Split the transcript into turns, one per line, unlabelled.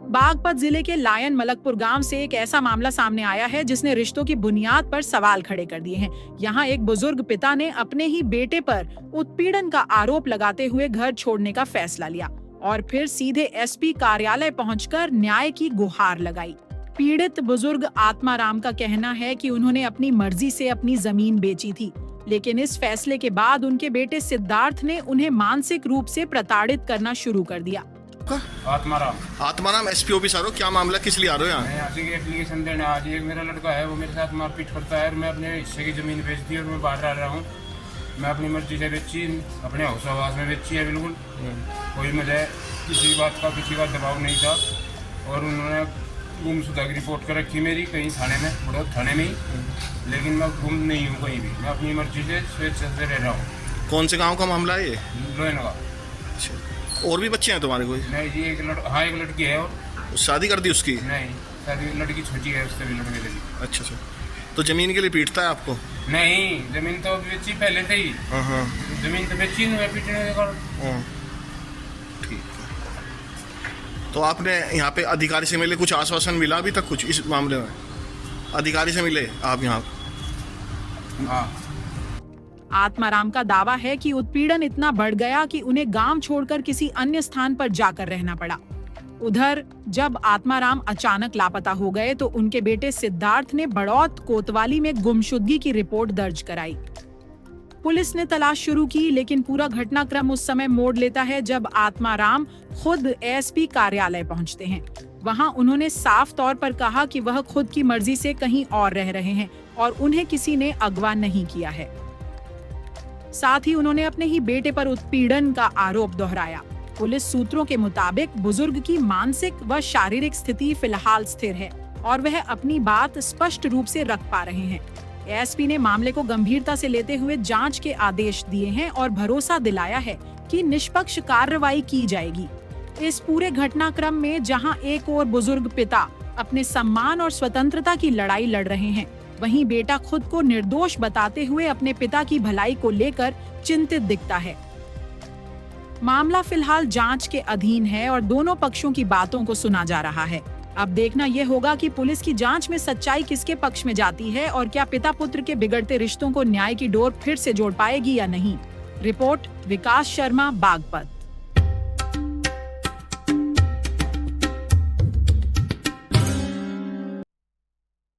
बागपत जिले के लायन मलकपुर गांव से एक ऐसा मामला सामने आया है जिसने रिश्तों की बुनियाद पर सवाल खड़े कर दिए हैं। यहाँ एक बुजुर्ग पिता ने अपने ही बेटे पर उत्पीड़न का आरोप लगाते हुए घर छोड़ने का फैसला लिया और फिर सीधे एसपी कार्यालय पहुंचकर न्याय की गुहार लगाई। पीड़ित बुजुर्ग आत्माराम का कहना है कि उन्होंने अपनी मर्जी से अपनी जमीन बेची थी, लेकिन इस फैसले के बाद उनके बेटे सिद्धार्थ ने उन्हें मानसिक रूप से प्रताड़ित करना शुरू कर दिया।
आत्माराम एसपी ऑफिस आ रहे हो, क्या मामला, किस लिए आ रहे हो यहाँ?
यहाँ से एप्लीकेशन देने आज एक मेरा लड़का है, वो मेरे साथ मारपीट करता है और मैं अपने हिस्से की ज़मीन बेच दी और मैं बाहर आ रहा हूँ। मैं अपनी मर्जी से बेची, अपने हाउस आवास में बेची है। बिल्कुल कोई मुझे किसी बात का दबाव नहीं था और उन्होंने गुमशुदा की रिपोर्ट कर रखी मेरी कहीं थाने में, बड़ौद थाने में ही, लेकिन मैं गुम नहीं हूँ कहीं भी। मैं अपनी मर्जी से स्वेच्छा से रह रहा हूँ।
कौन से गाँव का मामला है ये?
लोहन का।
और भी बच्चे हैं तुम्हारे कोई?
नहीं जी, एक लड़की है। और
शादी कर दी उसकी?
नहीं, शादी लड़की छोटी है, उससे भी लड़के लगी।
अच्छा अच्छा, तो जमीन के लिए पीटता है आपको?
नहीं, जमीन तो बेची पहले से ही। जमीन तो बेची नहीं, पीटने का।
ठीक है, तो आपने यहाँ पे अधिकारी से मिले, कुछ आश्वासन मिला अभी तक कुछ इस मामले में? अधिकारी से मिले आप यहाँ?
हाँ।
आत्माराम का दावा है कि उत्पीड़न इतना बढ़ गया कि उन्हें गांव छोड़कर किसी अन्य स्थान पर जाकर रहना पड़ा। उधर जब आत्माराम अचानक लापता हो गए तो उनके बेटे सिद्धार्थ ने बड़ौत कोतवाली में गुमशुदगी की रिपोर्ट दर्ज कराई। पुलिस ने तलाश शुरू की, लेकिन पूरा घटनाक्रम उस समय मोड़ लेता है जब आत्माराम खुद एसपी कार्यालय पहुंचते हैं। वहां उन्होंने साफ तौर पर कहा कि वह खुद की मर्जी से कहीं और रह रहे हैं और उन्हें किसी ने अगवा नहीं किया है। साथ ही उन्होंने अपने ही बेटे पर उत्पीड़न का आरोप दोहराया। पुलिस सूत्रों के मुताबिक बुजुर्ग की मानसिक व शारीरिक स्थिति फिलहाल स्थिर है और वह अपनी बात स्पष्ट रूप से रख पा रहे हैं। एसपी ने मामले को गंभीरता से लेते हुए जांच के आदेश दिए हैं और भरोसा दिलाया है कि निष्पक्ष कार्रवाई की जाएगी। इस पूरे घटनाक्रम में जहां एक और बुजुर्ग पिता अपने सम्मान और स्वतंत्रता की लड़ाई लड़ रहे हैं, वहीं बेटा खुद को निर्दोष बताते हुए अपने पिता की भलाई को लेकर चिंतित दिखता है। मामला फिलहाल जांच के अधीन है और दोनों पक्षों की बातों को सुना जा रहा है। अब देखना यह होगा कि पुलिस की जांच में सच्चाई किसके पक्ष में जाती है और क्या पिता पुत्र के बिगड़ते रिश्तों को न्याय की डोर फिर से जोड़ पाएगी या नहीं। रिपोर्ट विकास शर्मा, बागपत।